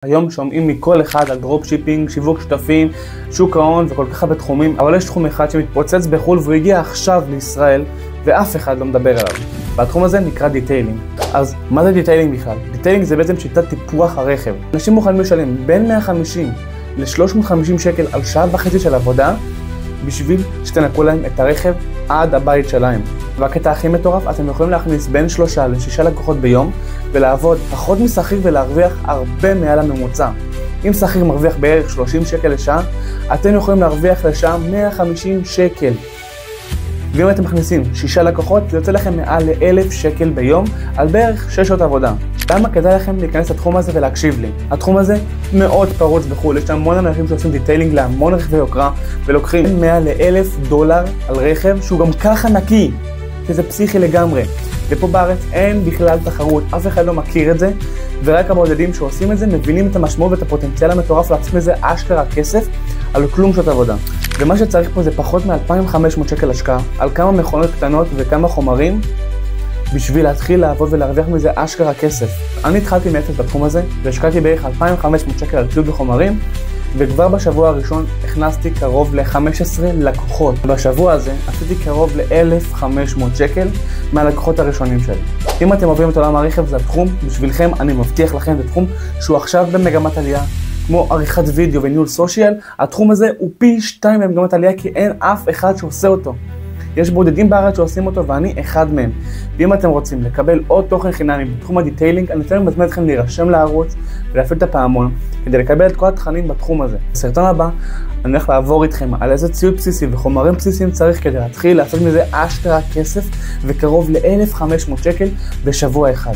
היום שומעים מכל אחד על דרופ שיפינג, שיווק שותפים, שוק ההון וכל כך הרבה תחומים, אבל יש תחום אחד שמתפוצץ בחול והגיע עכשיו לישראל ואף אחד לא מדבר עליו. והתחום הזה נקרא דיטיילינג. אז מה זה דיטיילינג בכלל? דיטיילינג זה בעצם שיטת טיפוח הרכב. אנשים מוכנים לשלם בין 150 ל-350 שקל על שעה וחצי של עבודה בשביל שתנקו להם את הרכב עד הבית שלהם. והקטע הכי מטורף, אתם יכולים להכניס בין 3 ל-6 לקוחות ביום ולעבוד פחות משכיר ולהרוויח הרבה מעל הממוצע. אם שכיר מרוויח בערך 30 שקל לשעה, אתם יכולים להרוויח לשעה 150 שקל. ואם אתם מכניסים 6 לקוחות, זה יוצא לכם מעל ל-1,000 שקל ביום על בערך 6 שעות עבודה. למה כדאי לכם להיכנס לתחום הזה ולהקשיב לי? התחום הזה מאוד פרוץ בחו"ל, יש המון אנשים שעושים דיטיילינג להמון רכבי יוקרה ולוקחים מעל ל$1,000 על רכב שהוא גם ככה נקי, שזה פסיכי לגמרי. ופה בארץ אין בכלל תחרות, אף אחד לא מכיר את זה, ורק הבודדים שעושים את זה מבינים את המשמעות ואת הפוטנציאל המטורף לעשות מזה אשכרה כסף על כלום שעות עבודה. ומה שצריך פה זה פחות מ-2,500 שקל השקעה, על כמה מכונות קטנות וכמה חומרים, בשביל להתחיל לעבוד ולהרוויח מזה אשכרה כסף. אני התחלתי מאפס בתחום הזה, והשקעתי בערך 2,500 שקל על ציוד וחומרים, וכבר בשבוע הראשון הכנסתי קרוב ל-15 לקוחות. בשבוע הזה עשיתי קרוב ל-1,500 שקל מהלקוחות הראשונים שלי. אם אתם אוהבים את עולם הרכב, זה התחום בשבילכם, אני מבטיח לכם, זה תחום שהוא עכשיו במגמת עלייה. כמו עריכת וידאו וניהול סושיאל, התחום הזה הוא פי 2 במגמת עלייה, כי אין אף אחד שעושה אותו. יש בודדים בארץ שעושים אותו ואני אחד מהם. ואם אתם רוצים לקבל עוד תוכן חינמי בתחום הדיטיילינג, אני מזמין אתכם להירשם לערוץ ולהפעיל את הפעמון כדי לקבל את כל התכנים בתחום הזה. בסרטון הבא אני הולך לעבור איתכם על איזה ציוד בסיסי וחומרים בסיסיים צריך כדי להתחיל לעשות מזה אשכרה כסף וקרוב ל-1,500 שקל בשבוע אחד.